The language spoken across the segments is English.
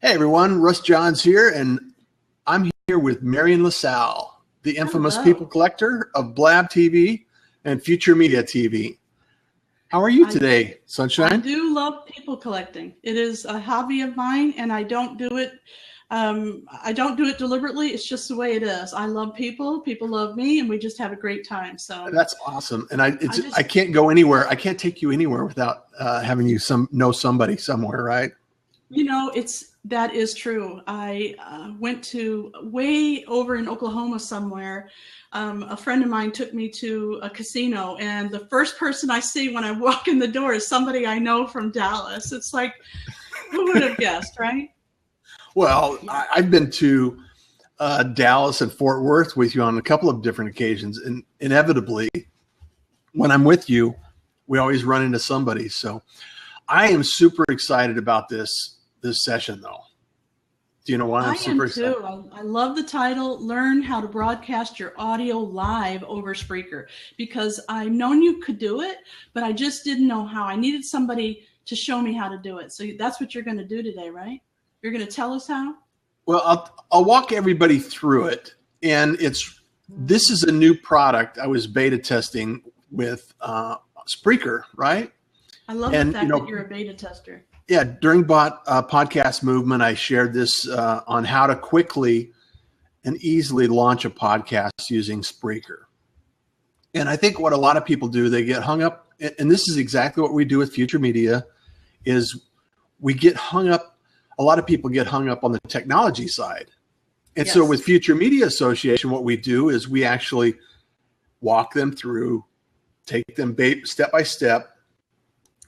Hey everyone, Russ Johns here, and I'm here with Marion LaSalle, the infamous people collector of Blab TV and Future Media TV. How are you today, Sunshine? I do love people collecting. It is a hobby of mine, and I don't do it. I don't do it deliberately. It's just the way it is. I love people. People love me, and we just have a great time. So that's awesome. And I can't go anywhere. I can't take you anywhere without having you know somebody somewhere, right? You know, that is true. I went to way over in Oklahoma somewhere. A friend of mine took me to a casino, and the first person I see when I walk in the door is somebody I know from Dallas. It's like, who would have guessed, right? Well, I've been to Dallas and Fort Worth with you on a couple of different occasions, and inevitably, when I'm with you, we always run into somebody. So I am super excited about this session, though. Do you know why I'm super excited? Too. I love the title, Learn How to Broadcast Your Audio Live over Spreaker, because I've known you could do it, but I just didn't know how. I needed somebody to show me how to do it. So that's what you're going to do today, right? You're going to tell us how? Well, I'll walk everybody through it. And this is a new product I was beta testing with Spreaker, right? I love the fact that you're a beta tester. Yeah, during Podcast Movement, I shared this on how to quickly and easily launch a podcast using Spreaker. And I think what a lot of people do, they get hung up, and this is exactly what we do with Future Media, is we get hung up, a lot of people get hung up on the technology side. And so with Future Media Association, what we do is we actually walk them through, take them step by step,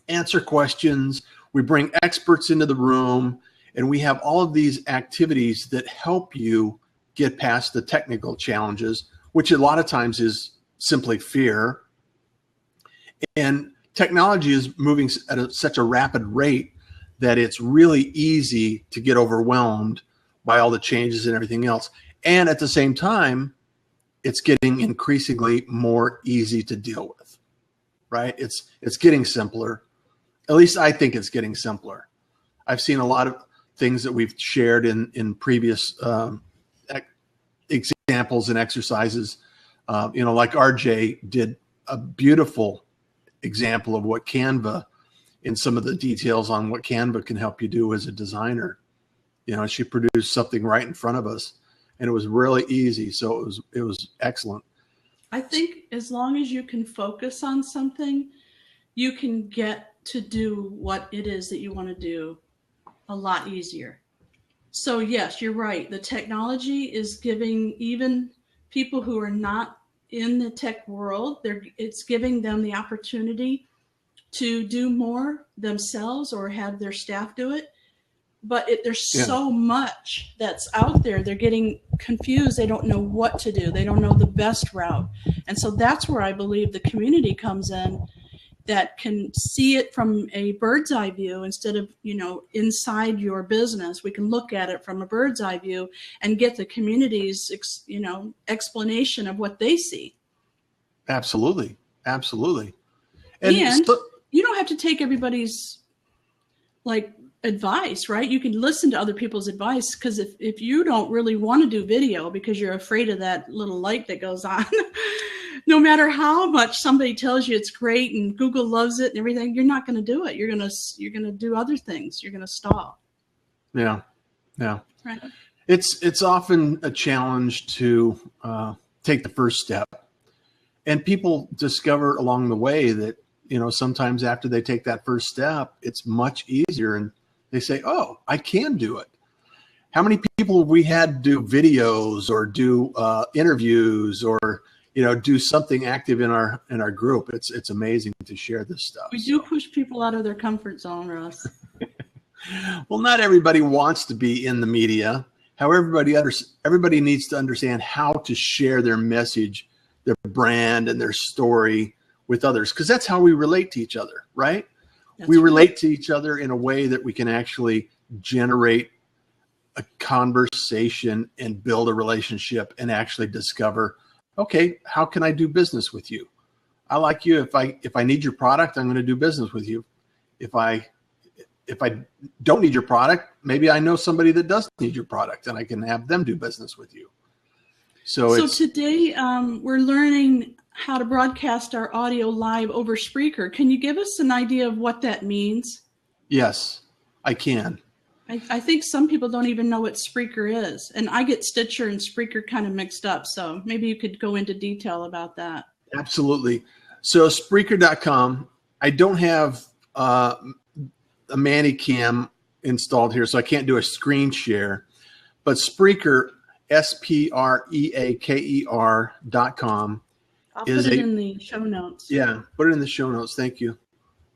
answer questions. We bring experts into the room, and we have all of these activities that help you get past the technical challenges, which a lot of times is simply fear. And technology is moving at such a rapid rate that it's really easy to get overwhelmed by all the changes and everything else. And at the same time, it's getting increasingly more easy to deal with, right? It's getting simpler. At least I think it's getting simpler. I've seen a lot of things that we've shared in previous examples and exercises. Like RJ did a beautiful example of what Canva, in some of the details on what Canva can help you do as a designer. She produced something right in front of us, and it was really easy. So it was excellent. I think as long as you can focus on something, you can get to do what it is that you want to do a lot easier. So yes, you're right. The technology is giving even people who are not in the tech world, it's giving them the opportunity to do more themselves or have their staff do it. But there's so much that's out there. They're getting confused. They don't know what to do. They don't know the best route. And so that's where I believe the community comes in, that can see it from a bird's eye view instead of, inside your business. We can look at it from a bird's eye view and get the community's, explanation of what they see. Absolutely. Absolutely. And you don't have to take everybody's advice, right? You can listen to other people's advice, because if you don't really want to do video because you're afraid of that little light that goes on, no matter how much somebody tells you it's great and Google loves it and everything, you're not going to do it. You're going to do other things. You're going to stall. Yeah. Yeah. Right. It's often a challenge to take the first step, and people discover along the way that, sometimes after they take that first step, it's much easier, and they say, oh, I can do it. How many people have we had do videos or do interviews or do something active in our group? It's amazing to share this stuff. We do push people out of their comfort zone, Russ. Well, not everybody wants to be in the media. However, everybody needs to understand how to share their message, their brand, and their story with others, because that's how we relate to each other, right? We relate to each other in a way that we can actually generate a conversation and build a relationship and actually discover, okay, how can I do business with you? I like you. If I need your product, I'm going to do business with you. if I don't need your product, maybe I know somebody that does need your product, and I can have them do business with you. So today we're learning how to broadcast our audio live over Spreaker. Can you give us an idea of what that means? Yes, I can. I think some people don't even know what Spreaker is. And I get Stitcher and Spreaker kind of mixed up. So maybe you could go into detail about that. Absolutely. So Spreaker.com, I don't have a ManyCam installed here, so I can't do a screen share. But Spreaker, SPREAKER.com. I'll put it in the show notes. Yeah, put it in the show notes. Thank you.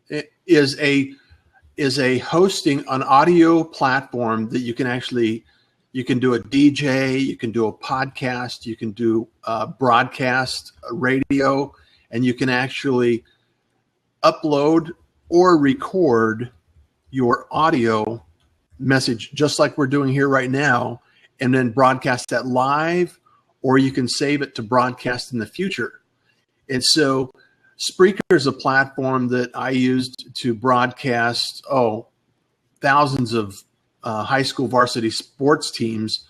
It is a hosting, an audio platform that you can do a DJ, you can do a podcast, you can do a broadcast, a radio, and you can actually upload or record your audio message just like we're doing here right now, and then broadcast that live, or you can save it to broadcast in the future. And so Spreaker is a platform that I used to broadcast, thousands of high school varsity sports teams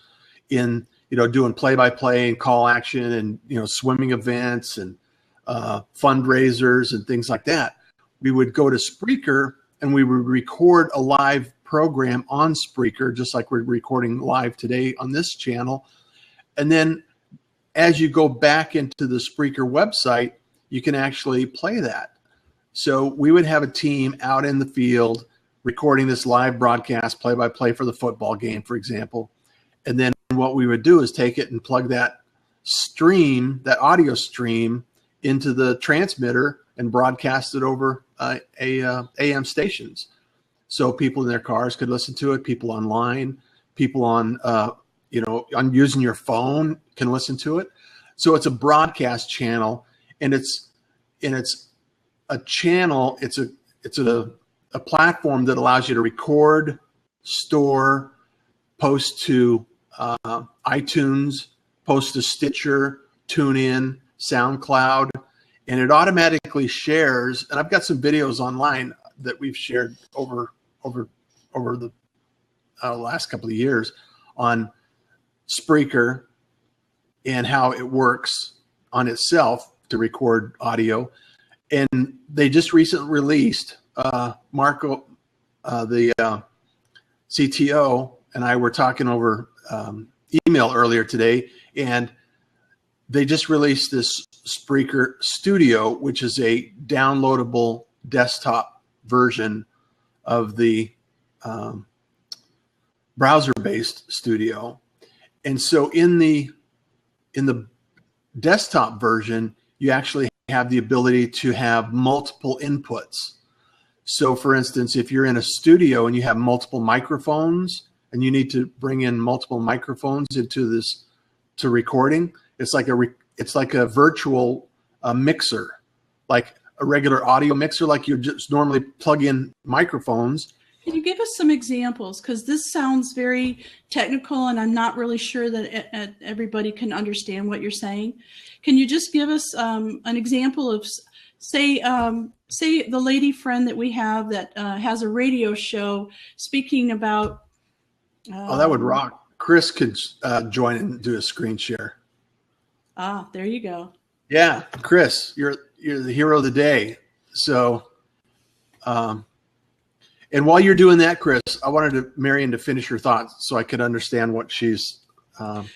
in, doing play-by-play and call action and, swimming events and fundraisers and things like that. We would go to Spreaker and we would record a live program on Spreaker, just like we're recording live today on this channel. And then as you go back into the Spreaker website, you can actually play that. So we would have a team out in the field recording this live broadcast, play-by-play for the football game, for example. And then what we would do is take it and plug that stream, that audio stream, into the transmitter and broadcast it over AM stations. So people in their cars could listen to it, people online, people on using your phone can listen to it. So it's a broadcast channel, and it's a channel. It's a platform that allows you to record, store, post to iTunes, post to Stitcher, TuneIn, SoundCloud, and it automatically shares. And I've got some videos online that we've shared over the last couple of years on Spreaker and how it works on itself to record audio. And they just recently released, Marco, the CTO, and I were talking over email earlier today, and they just released this Spreaker Studio, which is a downloadable desktop version of the browser-based Studio. And so in the desktop version, you actually have the ability to have multiple inputs. So for instance, if you're in a studio and you have multiple microphones and you need to bring in multiple microphones into this to recording, it's like a virtual mixer, like a regular audio mixer, like you just normally plug in microphones. Can you give us some examples? Because this sounds very technical, and I'm not really sure that everybody can understand what you're saying. Can you just give us an example of, say the lady friend that we have that has a radio show speaking about? That would rock. Chris could join and do a screen share. Ah, there you go. Yeah, Chris, you're the hero of the day. So, and while you're doing that, Chris, I wanted Marion to finish her thoughts so I could understand what she's trying to.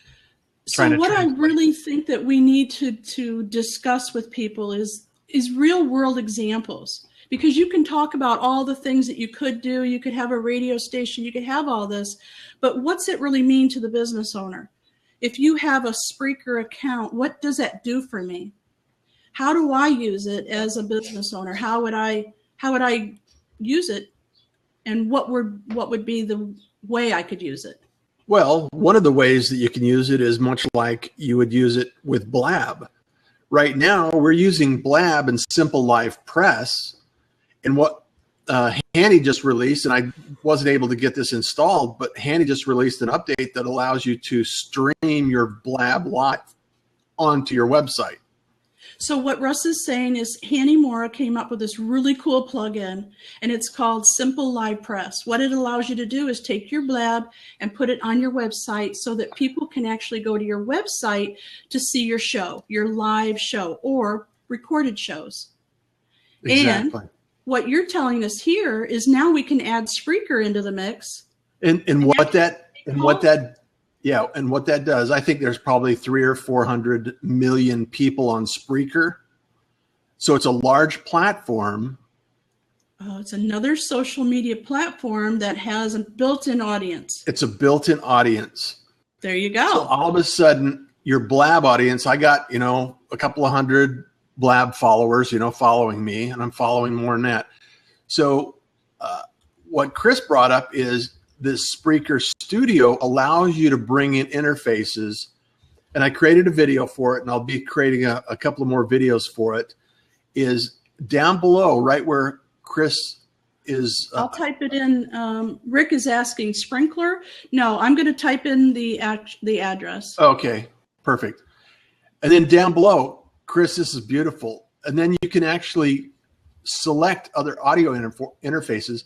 So what I really think that we need to discuss with people is real world examples, because you can talk about all the things that you could do. You could have a radio station, you could have all this, but what's it really mean to the business owner? If you have a Spreaker account, what does that do for me? How do I use it as a business owner? How would I use it? And what would be the way I could use it? Well, one of the ways that you can use it is much like you would use it with Blab. Right now, we're using Blab and Simple Live Press. And what Hanny just released, and I wasn't able to get this installed, but Hanny just released an update that allows you to stream your Blab live onto your website. So what Russ is saying is Hanny Mora came up with this really cool plugin, and it's called Simple Live Press. What it allows you to do is take your blab and put it on your website so that people can actually go to your website to see your show, your live show, or recorded shows. Exactly. And what you're telling us here is now we can add Spreaker into the mix. And what that does, I think there's probably 300 or 400 million people on Spreaker. So it's a large platform. Oh, it's another social media platform that has a built-in audience. It's a built-in audience. There you go. So all of a sudden, your blab audience, I got, a couple of hundred blab followers, following me, and I'm following more than that. So what Chris brought up is this Spreaker Studio allows you to bring in interfaces, and I created a video for it, and I'll be creating a couple of more videos for it, is down below, right where Chris is. I'll type it in. Rick is asking sprinkler. No, I'm going to type in the address. Okay, perfect. And then down below, Chris, this is beautiful. And then you can actually select other audio interfaces.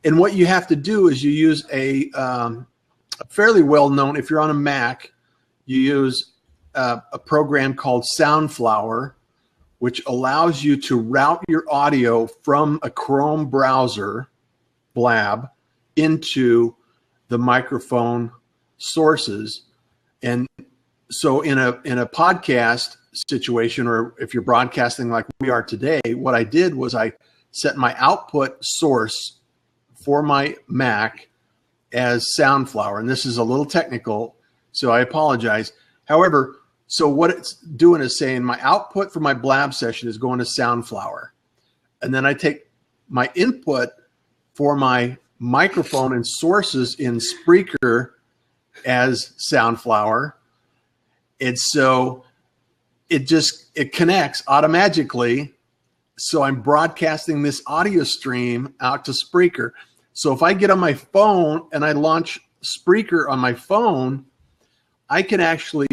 And what you have to do is you use a fairly well-known, if you're on a Mac, you use a program called Soundflower, which allows you to route your audio from a Chrome browser, Blab, into the microphone sources. And so in a podcast situation, or if you're broadcasting like we are today, what I did was I set my output source for my Mac as Soundflower. And this is a little technical, so I apologize. However, so what it's doing is saying my output for my Blab session is going to Soundflower. And then I take my input for my microphone and sources in Spreaker as Soundflower. And so it connects automatically. So I'm broadcasting this audio stream out to Spreaker. So if I get on my phone and I launch Spreaker on my phone, I can actually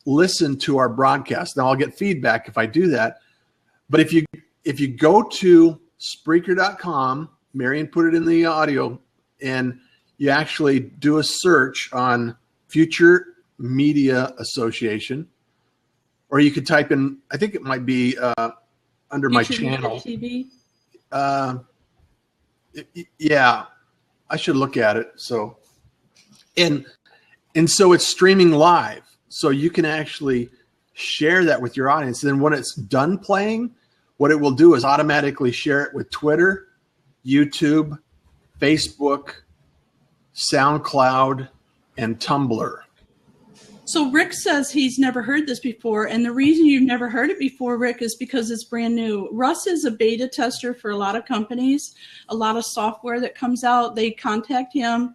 listen to our broadcast. Now I'll get feedback if I do that. But if you go to Spreaker.com, Marion put it in the audio, and you actually do a search on Future Media Association, or you could type in, I think it might be under my channel. TV? Yeah, I should look at it. So, and so it's streaming live. So you can actually share that with your audience. Then when it's done playing, what it will do is automatically share it with Twitter, YouTube, Facebook, SoundCloud, and Tumblr. So Rick says he's never heard this before, and the reason you've never heard it before, Rick, is because it's brand new. Russ is a beta tester for a lot of companies, a lot of software that comes out. They contact him,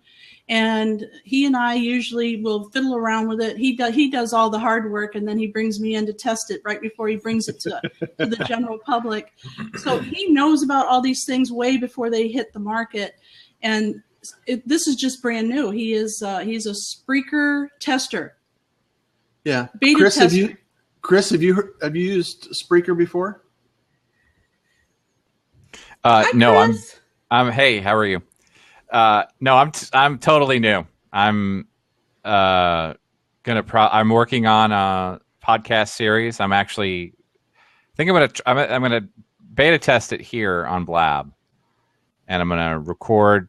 and he and I usually will fiddle around with it. He does all the hard work, and then he brings me in to test it right before he brings it to the general public. So he knows about all these things way before they hit the market, and this is just brand new. He's a Spreaker tester. Yeah, beta Chris, tester. have you used Spreaker before? Hi, No, Chris. I'm. Hey, how are you? No, I'm totally new. I'm I'm working on a podcast series. I'm actually think I'm gonna beta test it here on Blab, and I'm gonna record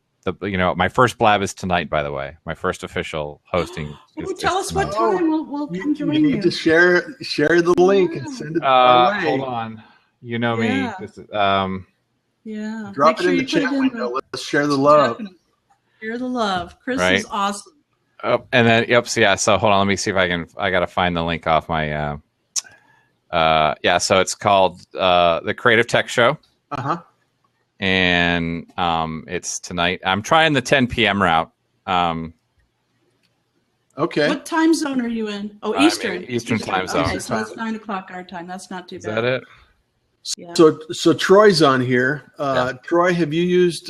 my first Blab is tonight, by the way. My first official hosting. Tell us what time we'll come join you. need to share the link and send it our way. Hold on. You know me. This is, yeah. Drop it in the chat window. Let's share the love. Definitely. Share the love. Chris Right. is awesome. Oh, and then so hold on. Let me see if I got to find the link off my. So it's called the Creative Tech Show. And it's tonight. I'm trying the 10 p.m. route. Okay. What time zone are you in? Oh, I'm Eastern. in Eastern time zone. Okay, so it's 9 o'clock our time. That's not too Is bad. that it? Yeah. So Troy's on here. Yeah. Troy, have you used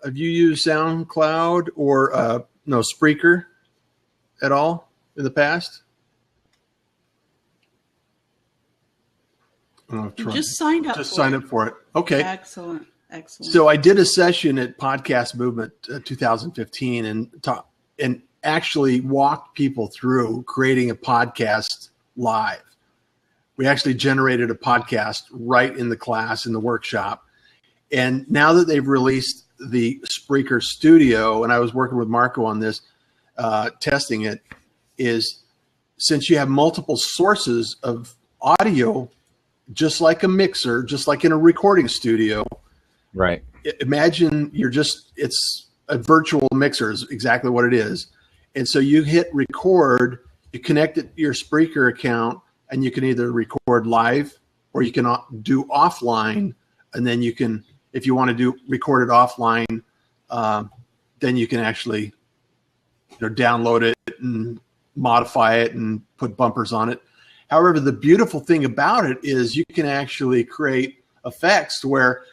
SoundCloud or Spreaker at all in the past? Oh, You just signed up. Just signed up for it. Okay. Excellent. Excellent. So I did a session at Podcast Movement 2015 and actually walked people through creating a podcast live. We actually generated a podcast right in the class, in the workshop. And now that they've released the Spreaker Studio, and I was working with Marco on this, testing it, is since you have multiple sources of audio, just like a mixer, just like in a recording studio, Right. imagine it's a virtual mixer is exactly what it is. And so you hit record, you connect it to your Spreaker account, and you can either record live or you can do offline. And then you can, if you want to record it offline, then you can actually download it and modify it and put bumpers on it. However, the beautiful thing about it is you can actually create effects where,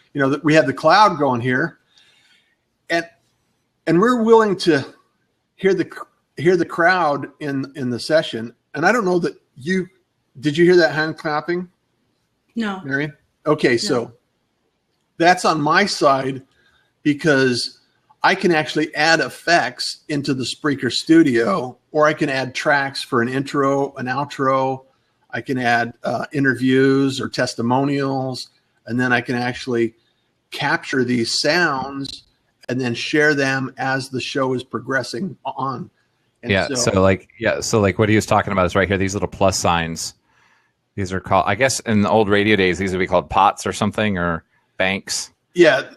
we have the cloud going here, and we're willing to hear the crowd in the session. And I don't know that did you hear that hand clapping? No. Marion? Okay, so that's on my side because I can actually add effects into the Spreaker Studio, or I can add tracks for an intro, an outro. I can add interviews or testimonials, and then I can actually capture these sounds and then share them as the show is progressing on. And so like what he was talking about is right here, these little plus signs. These are called, I guess in the old radio days, these would be called pots or something, or banks. Yeah.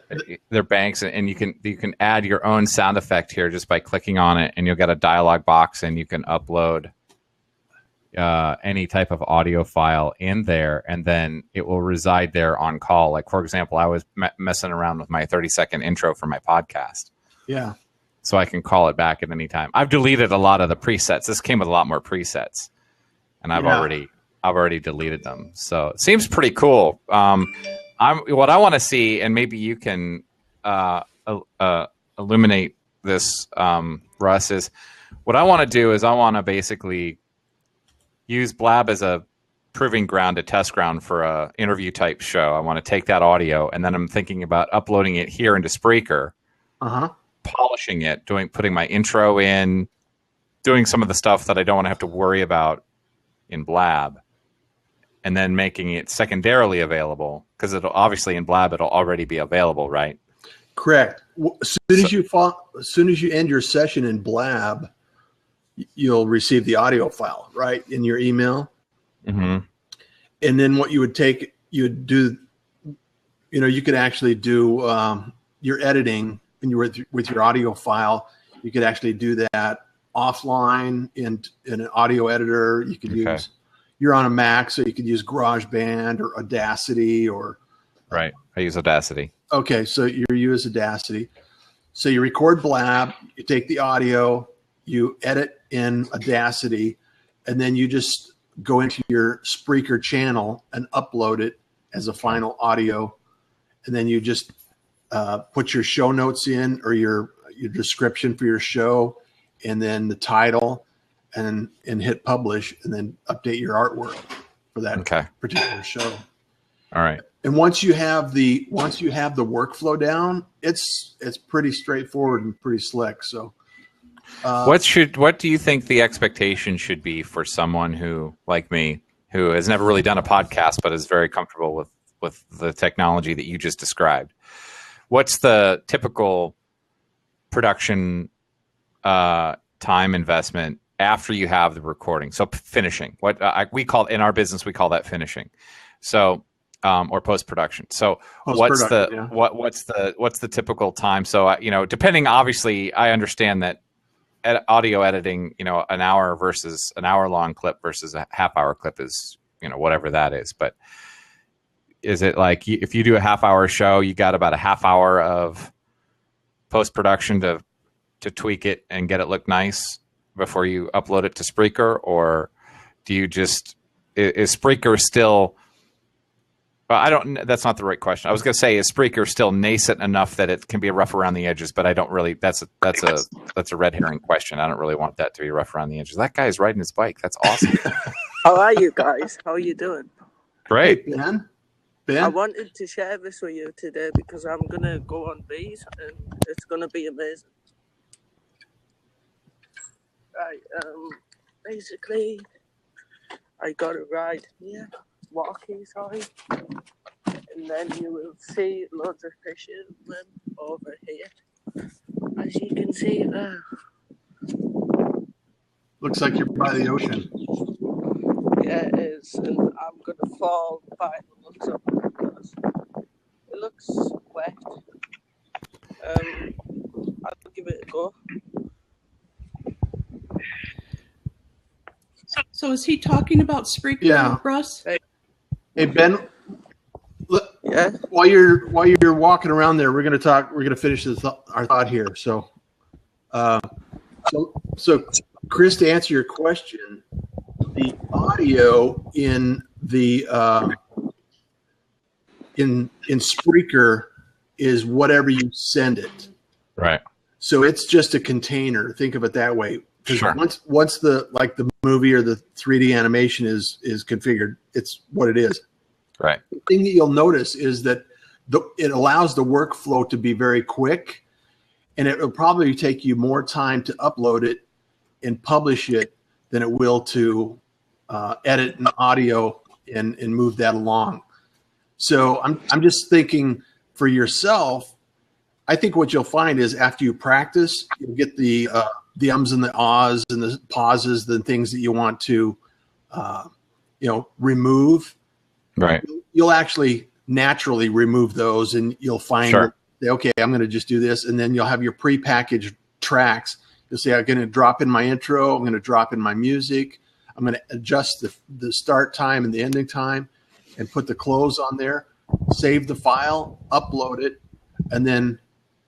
They're banks, and you can add your own sound effect here just by clicking on it, and you'll get a dialog box, and you can upload any type of audio file in there, and then it will reside there on call. Like, for example, I was messing around with my 30-second intro for my podcast. Yeah. So I can call it back at any time. I've deleted a lot of the presets. This came with a lot more presets, and I've already deleted them. So it seems pretty cool. What I want to see, and maybe you can illuminate this, Russ, is what I want to do is I want to basically use Blab as a proving ground, a test ground for a interview type show. I want to take that audio, and then I'm thinking about uploading it here into Spreaker, polishing it, putting my intro in, doing some of the stuff that I don't want to have to worry about in Blab, and then making it secondarily available, because it'll obviously in Blab it'll already be available, right? Correct. As soon as you end your session in Blab, you'll receive the audio file right in your email. Mm-hmm. And then what you would do, you could actually do your editing with your audio file. You could actually do that offline in an audio editor. You could use, you're on a Mac, so you could use GarageBand or Audacity or. Right. I use Audacity. Okay. So you use Audacity. So you record Blab, you take the audio, you edit in Audacity, and then you just go into your Spreaker channel and upload it as a final audio. And then you just put your show notes in, or your description for your show, and then the title, and hit publish, and then update your artwork for that particular show. All right. And once you have the workflow down, it's pretty straightforward and pretty slick. So what do you think the expectation should be for someone who, like me, who has never really done a podcast but is very comfortable with the technology that you just described? What's the typical production time investment after you have the recording? So finishing, what we call in our business, we call that finishing. So or post-production. So what's the typical time? So depending, obviously, I understand that audio editing, an hour versus an hour-long clip versus a half-hour clip is, whatever that is. But is it like if you do a half-hour show, you got about a half hour of post-production to tweak it and get it look nice before you upload it to Spreaker? Or do you is Spreaker still... Well, that's not the right question. I was going to say, is Spreaker still nascent enough that it can be rough around the edges? But I don't really. That's a red herring question. I don't really want that to be rough around the edges. That guy is riding his bike. That's awesome. How are you guys? How are you doing? Great. Hey, Ben. I Ben. wanted to share this with you today because I'm gonna go on these and it's gonna be amazing. Right, basically, I got a ride here, walking, sorry, and then you will see loads of fishermen over here. As you can see there. Looks like you're by the ocean. Yeah, it is, and I'm gonna fall by the looks of it because it looks wet. I'll give it a go. So is he talking about Spreaker, Yeah. Russ? Hey, Ben. Look, Yeah. while you're walking around there, we're going to talk. We're going to finish our thought here. So, Chris, to answer your question, the audio in the in Spreaker is whatever you send it. Right. So it's just a container. Think of it that way. Because Sure. once the movie or the 3D animation is configured, it's what it is. Right. The thing that you'll notice is that it allows the workflow to be very quick, and it will probably take you more time to upload it and publish it than it will to edit an audio and move that along. So I'm just thinking for yourself. I think what you'll find is after you practice, you'll get the ums and the ahs and the pauses, the things that you want to, remove. Right. You'll actually naturally remove those, and you'll find Sure. that, okay, I'm going to just do this, and then you'll have your prepackaged tracks. You'll say, I'm going to drop in my intro. I'm going to drop in my music. I'm going to adjust the start time and the ending time, and put the close on there. Save the file, upload it, and then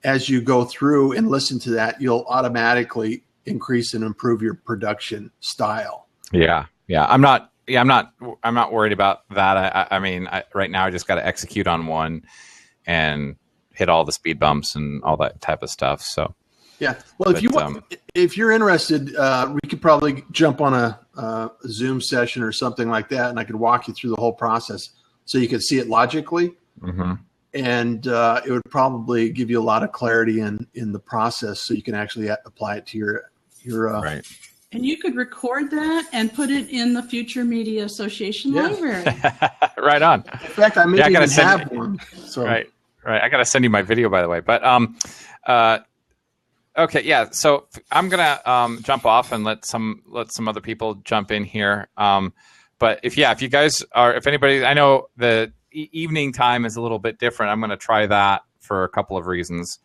as you go through and listen to that, you'll automatically increase and improve your production style. Yeah. I'm not worried about that. I mean, right now I just got to execute on one and hit all the speed bumps and all that type of stuff. So yeah. Well, if you're interested, we could probably jump on a Zoom session or something like that, and I could walk you through the whole process so you could see it logically. Mm-hmm. And it would probably give you a lot of clarity in the process, so you can actually apply it to your right. And you could record that and put it in the Future Media Association library. Right on. In fact, I may even have one. So. Right. I got to send you my video, by the way. But okay, yeah. So I'm gonna jump off and let some other people jump in here. But if you guys are, if anybody, I know the evening time is a little bit different. I'm going to try that for a couple of reasons,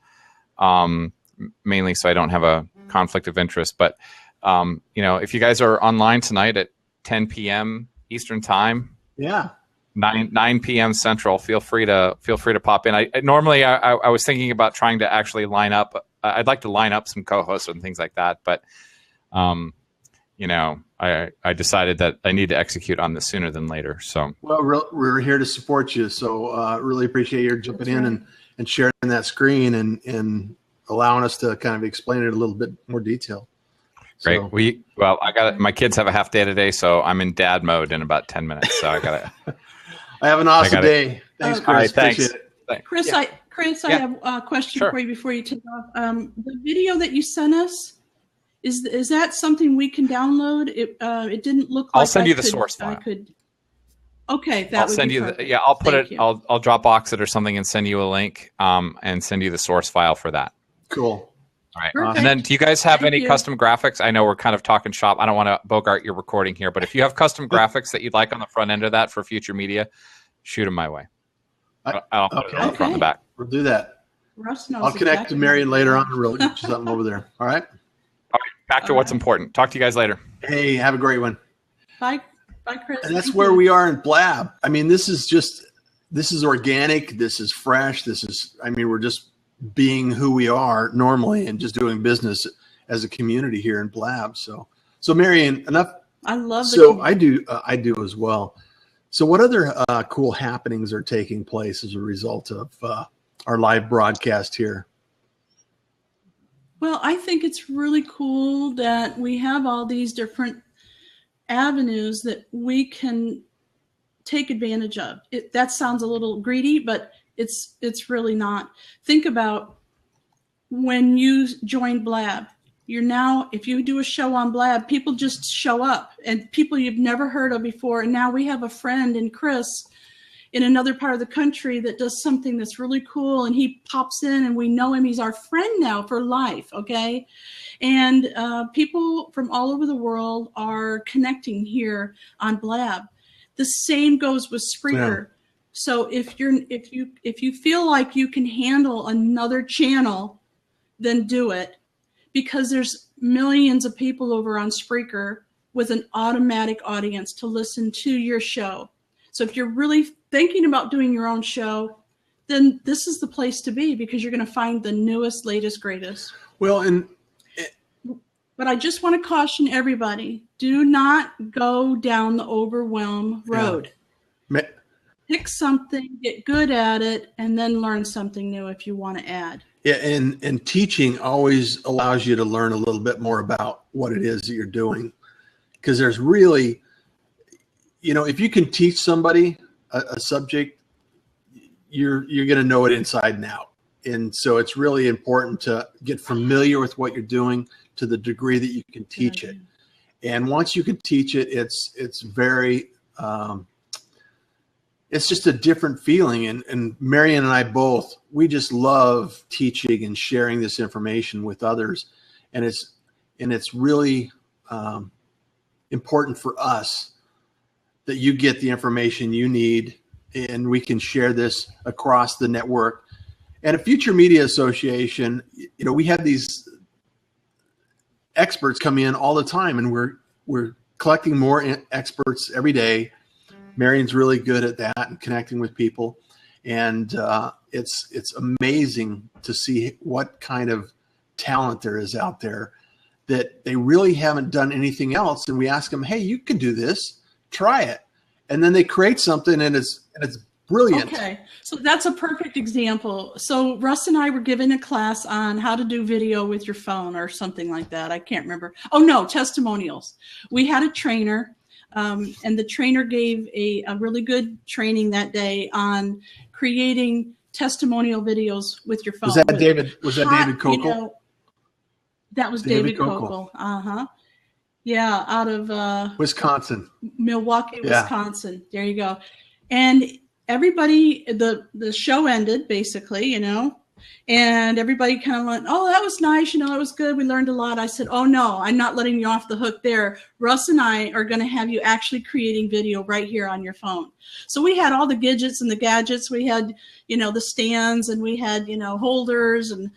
mainly so I don't have a conflict of interest. But if you guys are online tonight at 10 p.m. Eastern time, 9 p.m. Central, feel free to pop in. I normally was thinking about trying to actually line up. I'd like to line up some co-hosts and things like that, but I decided that I need to execute on this sooner than later. So, well, we're here to support you. So, really appreciate your jumping in and sharing that screen and allowing us to kind of explain it a little bit more detail. Great. So, I got it. My kids have a half day today, so I'm in dad mode in about 10 minutes. So I got it. I have an awesome day. Thanks, Chris. Right, thanks. Appreciate it. Chris, I have a question for you before you take off. The video that you sent us, is that something we can download? It didn't look like I'll send you the source file. Okay, I'll send you I'll put it. I'll Dropbox it or something and send you a link and send you the source file for that. Cool. All right. Perfect. And then do you guys have any custom graphics? I know we're kind of talking shop. I don't want to bogart your recording here, but if you have custom graphics that you'd like on the front end of that for Future Media, shoot them my way. I'll put it on the front and the back. We'll do that. Russ knows I'll connect to Marion later on. We'll get you something over there. All right. Back to what's important. Talk to you guys later. Hey, have a great one. Bye, Chris. And that's where we are in Blab. I mean, this is organic. This is fresh. We're just being who we are normally and just doing business as a community here in Blab. So Marion, enough. I love it. So I do as well. So what other cool happenings are taking place as a result of our live broadcast here? Well, I think it's really cool that we have all these different avenues that we can take advantage of. That sounds a little greedy, but it's really not. Think about when you join Blab. You're now, if you do a show on Blab, people just show up, and people you've never heard of before. And now we have a friend in Chris in another part of the country that does something that's really cool, and he pops in and we know him. He's our friend now for life, okay? And people from all over the world are connecting here on Blab. The same goes with Spreaker. Yeah. So if you feel like you can handle another channel, then do it, because there's millions of people over on Spreaker with an automatic audience to listen to your show. So if you're really thinking about doing your own show, then this is the place to be, because you're going to find the newest, latest, greatest. Well, but I just want to caution everybody, do not go down the overwhelm road. Yeah. Pick something, get good at it, and then learn something new if you want to add. Yeah, and teaching always allows you to learn a little bit more about what it is that you're doing, because there's really, if you can teach somebody a subject, you're going to know it inside and out. And so it's really important to get familiar with what you're doing to the degree that you can teach it. And once you can teach it, it's very, it's just a different feeling. And Marion and I both, we just love teaching and sharing this information with others. And it's really important for us that you get the information you need, and we can share this across the network. And at Future Media Association, we have these experts come in all the time, and we're collecting more experts every day. Marion's really good at that and connecting with people, and it's amazing to see what kind of talent there is out there that they really haven't done anything else. And we ask them, hey, you can do this, try it, and then they create something, and it's brilliant. Okay, so that's a perfect example. So Russ and I were given a class on how to do video with your phone or something like that. I can't remember. Oh no, testimonials. We had a trainer, and the trainer gave a really good training that day on creating testimonial videos with your phone. Was that David Kokel? That was David Kokel. Yeah, out of Wisconsin. Milwaukee, Wisconsin. Yeah. There you go. And everybody, the show ended basically, and everybody kind of went, oh, that was nice. It was good. We learned a lot. I said, oh no, I'm not letting you off the hook there. Russ and I are going to have you actually creating video right here on your phone. So we had all the gadgets and the gadgets. We had, the stands, and we had, holders, and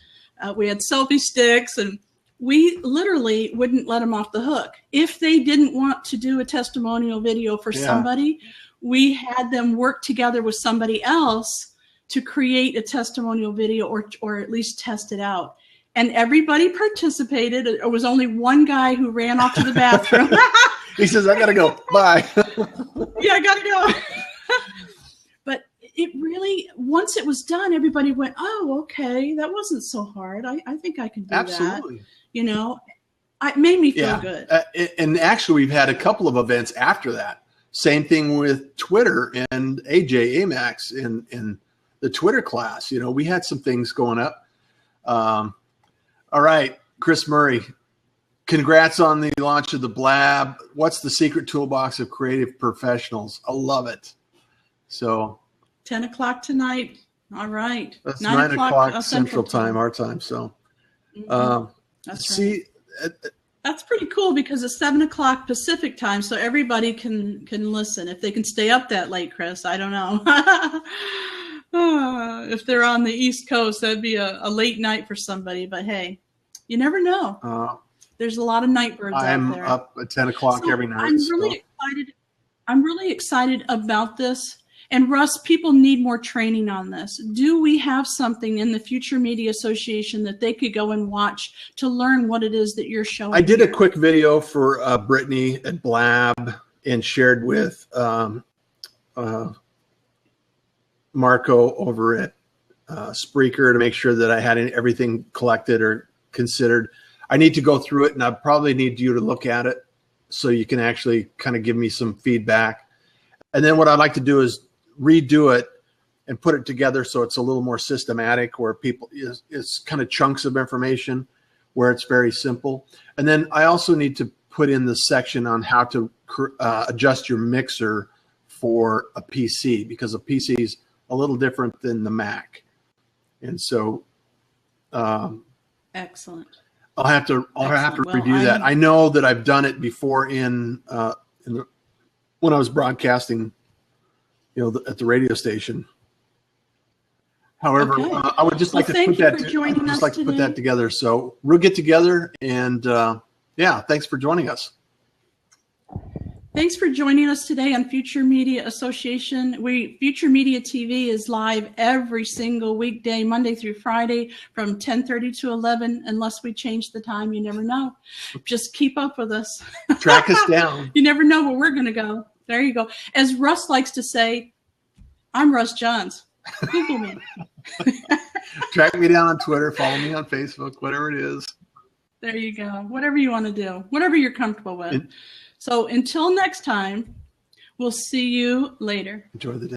we had selfie sticks, and we literally wouldn't let them off the hook. If they didn't want to do a testimonial video for somebody, we had them work together with somebody else to create a testimonial video, or at least test it out. And everybody participated. There was only one guy who ran off to the bathroom. He says, I got to go. Bye. Yeah, I got to go. But it really, once it was done, everybody went, oh, okay, that wasn't so hard. I think I can do Absolutely. that. It made me feel good. And actually, we've had a couple of events after that. Same thing with Twitter and AJ Amax in the Twitter class. We had some things going up. All right, Chris Murray, congrats on the launch of the Blab. What's the secret toolbox of creative professionals? I love it. So 10 o'clock tonight. All right. That's 9 o'clock Central Time, our time. So that's right. That's pretty cool, because it's 7 o'clock Pacific time, so everybody can listen. If they can stay up that late, Chris, I don't know. If they're on the East Coast, that'd be a late night for somebody. But hey, you never know. There's a lot of night birds out there. I'm up at 10 o'clock every night. I'm really excited about this. And Russ, people need more training on this. Do we have something in the Future Media Association that they could go and watch to learn what it is that you're showing? I did a quick video for Brittany at Blab and shared with Marco over at Spreaker to make sure that I had everything collected or considered. I need to go through it, and I probably need you to look at it so you can actually kind of give me some feedback. And then what I'd like to do is redo it and put it together so it's a little more systematic, where it's kind of chunks of information where it's very simple. And then I also need to put in the section on how to adjust your mixer for a PC, because a PC is a little different than the Mac. And so Excellent. I'll have to Excellent. review that. I know that I've done it before when I was broadcasting, at the radio station. However, Okay. I would just like to put that together. So we'll get together, and thanks for joining us. Thanks for joining us today on Future Media Association. Future Media TV is live every single weekday, Monday through Friday, from 10:30 to 11. Unless we change the time, you never know. Just keep up with us. Track us down. You never know where we're going to go. There you go. As Russ likes to say, I'm Russ Johns. Google me. Track me down on Twitter. Follow me on Facebook. Whatever it is. There you go. Whatever you want to do. Whatever you're comfortable with. So until next time, we'll see you later. Enjoy the day.